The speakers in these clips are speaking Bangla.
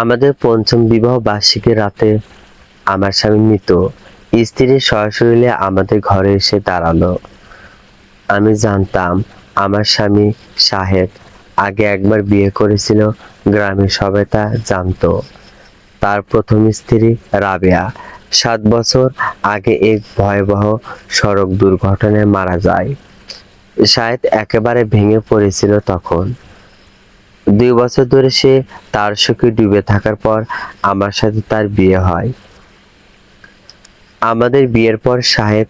আমাদের পঞ্চম বিবাহ বার্ষিকী রাতে আমার স্বামী মৃত। স্ত্রী সশরীরে আমাদের ঘরে এসে দাঁড়ালো। আমি জানতাম আমার স্বামী সাহেব আগে একবার বিয়ে করেছিল। গ্রামের সবাই তা জানতো। তার প্রথম স্ত্রী রাবেয়া 7 বছর আগে এক ভয়াবহ সড়ক দুর্ঘটনায় মারা যায়। শাহেদ একেবারে ভেঙে পড়েছিল তখন। 2 বছর ধরে সে তার সুখে ডুবে থাকার পর আমার সাথে তার বিয়ে হয়। আমাদের বিয়ের পর শাহেদ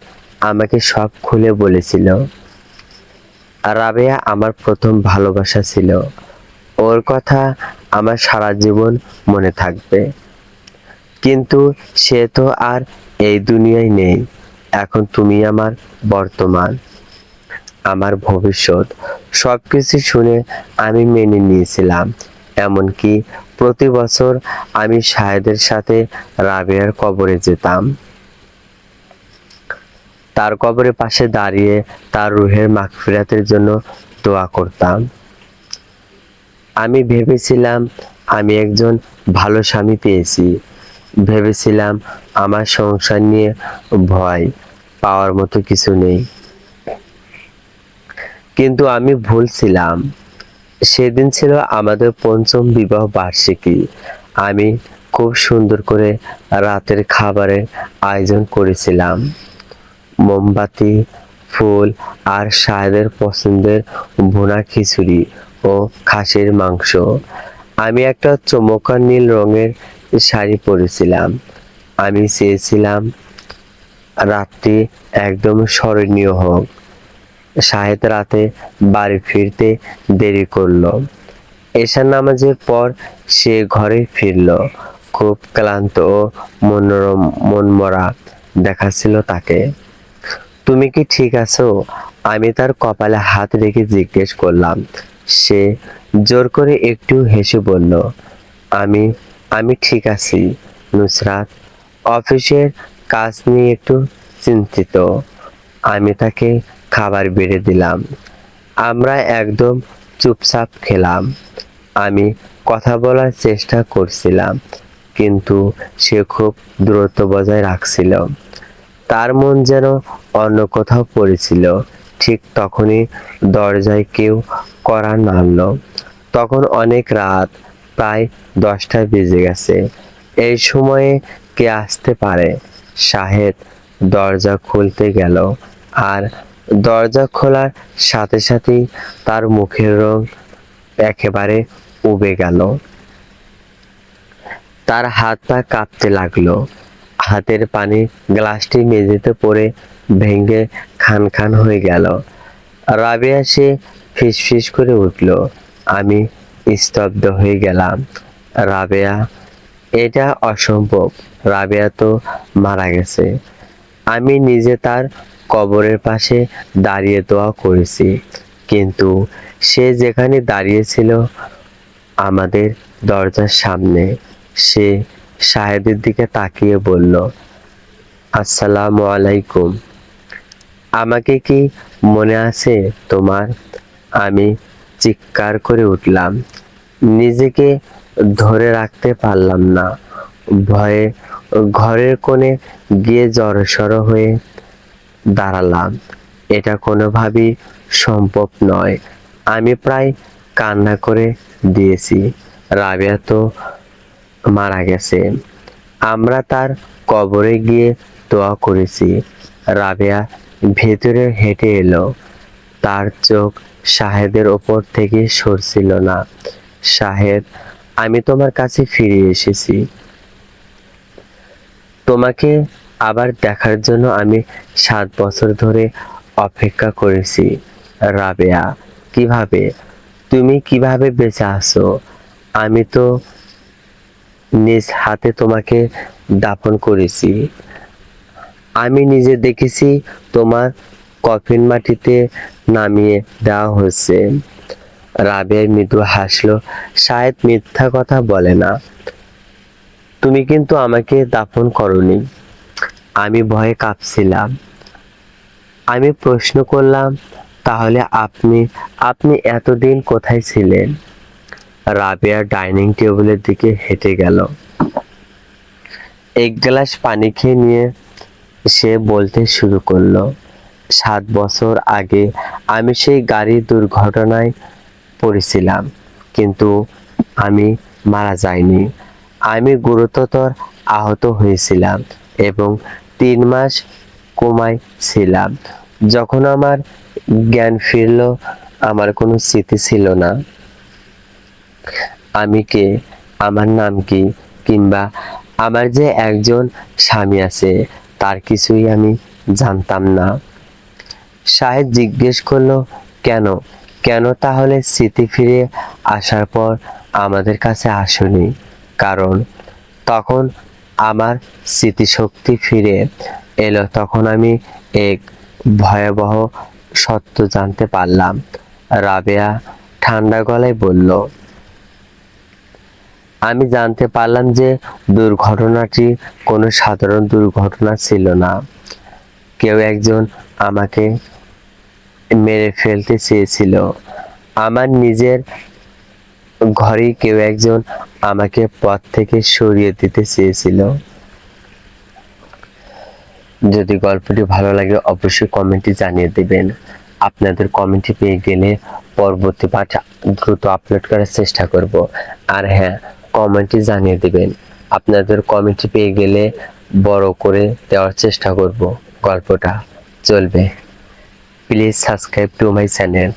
আমাকে সব খুলে বলেছিল। রাবেয়া আমার প্রথম ভালোবাসা ছিল। ওর কথা আমার সারা জীবন মনে থাকবে। কিন্তু সে তো আর এই দুনিয়ায় নেই। এখন তুমি আমার বর্তমান, আমার ভবিষ্যৎ। সবকিছু শুনে আমি মেনে নিয়েছিলাম। এমনকি প্রতি বছর আমি শাহেদের সাথে রাবেয়ার কবরে যেতাম। তার কবরের পাশে দাঁড়িয়ে তার রুহের মাগফিরাতের জন্য দোয়া করতাম। আমি ভেবেছিলাম আমি একজন ভালো স্বামী পেয়েছি। ভেবেছিলাম আমার সংসার নিয়ে ভয় পাওয়ার মতো কিছু নেই। কিন্তু আমি ভুল ছিলাম। সেদিন ছিল আমাদের পঞ্চম বিবাহ বার্ষিকী। আমি খুব সুন্দর করে রাতের খাবারের আয়োজন করেছিলাম। মোমবাতি, ফুল আর শাহেদের পছন্দের ভুনা খিচুড়ি ও খাসির মাংস। আমি একটা চমৎকার নীল রঙের শাড়ি পরেছিলাম। আমি চেয়েছিলাম রাতটি একদম স্মরণীয় হোক। শাহেদ রাতে বাড়ি ফিরতে দেরি করলো। এশার নামাজের পর সে ঘরে ফিরল। খুব ক্লান্ত ও মনমরা দেখাচ্ছিল তাকে। তুমি কি ঠিক আছো? আমি তার কপালে হাত রেখে জিজ্ঞেস করলাম। সে জোর করে একটু হেসে বলল, আমি আমি ঠিক আছি নুসরাত। অফিসের কাজ নিয়ে একটু চিন্তিত। আমি তাকে খাবার বেড়ে দিলাম। আমরা একদম চুপচাপ খেলাম। আমি কথা বলার চেষ্টা করছিলাম, কিন্তু সে খুব দূরত্ব বজায় রাখছিল। তার মন যেন অন্য কোথাও পড়েছিল। ঠিক তখনই দরজায় কেউ কড়া নাড়ল। তখন অনেক রাত, প্রায় 10টা বেজে গেছে। এই সময়ে কে আসতে পারে? শাহেদ দরজা খুলতে গেল, আর দরজা খোলার সাথে সাথেই তার মুখের রং একেবারে উবে গেল। তার হাত পা কাঁপতে লাগলো। হাতের পানি গ্লাসটি মেঝেতে পড়ে ভেঙে খান খান হয়ে গেল। রাবেয়া সে ফিসফিস করে উঠল। আমি স্তব্ধ হয়ে গেলাম। রাবেয়া, এটা অসম্ভব। রাবেয়া তো মারা গেছে। আমি নিজে তার কবরের পাশে দাঁড়িয়ে দোয়া করেছি, কিন্তু সে যেখানে দাঁড়িয়েছিল আমাদের দরজার সামনে, সে শাহেদের দিকে তাকিয়ে বলল, আসসালামু আলাইকুম। আমাকে কি মনে আছে তোমার? আমি চিৎকার করে উঠলাম। নিজেকে ধরে রাখতে পারলাম না। ভয়ে ঘরের কোণে গিয়ে জড়সড় হয়ে দাঁড়ালাম। এটা কোনোভাবেই সম্ভব নয়। আমি প্রায় কান্না করে দিয়েছি। রাবেয়া তো মারা গেছে। আমরা তার কবরে গিয়ে দোয়া করেছি। রাবেয়া ভেতরে হেঁটে এলো। তার চোখ শাহেদের ওপর থেকে সরছিল না। শাহেদ, আমি তোমার কাছে ফিরে এসেছি। তোমাকে আবার দেখার জন্য আমি 7 বছর ধরে অপেক্ষা করেছি। রাবেয়া, কিভাবে? তুমি কিভাবে বেঁচে আছো? আমি তো নিজ হাতে তোমাকে দাফন করেছি। আমি নিজে দেখেছি তোমার কফিন মাটিতে নামিয়ে দেওয়া হয়েছে। রাবেয়া মৃদু হাসলো। শায়দ মিথ্যা কথা বলে না। তুমি কিন্তু আমাকে দাফন করনি। আমি ভয়ে কাঁপছিলাম। আমি প্রশ্ন করলাম, তাহলে আপনি আপনি এতদিন কোথায় ছিলেন? রাবেয়া ডাইনিং টেবিলের দিকে হেঁটে গেল। এক গ্লাস পানি খেয়ে নিয়ে সে বলতে শুরু করলো, 7 বছর আগে আমি সেই গাড়ির দুর্ঘটনায় পড়েছিলাম, কিন্তু আমি মারা যাইনি। আমি গুরুতর আহত হয়েছিলাম এবং 3 মাস কোমায় ছিলাম। যখন আমার জ্ঞান ফিরল, আমার কোনো স্মৃতি ছিল না। আমি কে, আমার নাম কি, কিংবা আমার যে একজন স্বামী আছে তার কিছুই আমি জানতাম না। শাহেদ জিজ্ঞেস করলো, কেন কেন তাহলে স্মৃতি ফিরে আসার পর আমাদের কাছে আসনি? কারণ তখন আমার স্মৃতিশক্তি ফিরে এলো, তখন আমি এক ভয়াবহ সত্য জানতে পারলাম। রাবেয়া ঠান্ডা গলায় বলল, আমি জানতে পারলাম যে দুর্ঘটনাটি কোনো সাধারণ দুর্ঘটনা ছিল না। কেউ একজন আমাকে মেরে ফেলতে চেয়েছিল। আমার নিজের ঘরেই কেউ একজন আমাকে পথ থেকে সরিয়ে দিতে চেয়েছিল। যদি গল্পটি ভালো লাগে অবশ্যই কমেন্টে জানিয়ে দেবেন। আপনাদের কমেন্টে পেয়ে গেলে পরবর্তী পার্ট দ্রুত আপলোড করার চেষ্টা করব। আর হ্যাঁ, কমেন্টে জানিয়ে দেবেন। আপনাদের কমেন্টে পেয়ে গেলে বড় করে দেওয়ার চেষ্টা করব গল্পটা। চলবে। Please subscribe to my channel.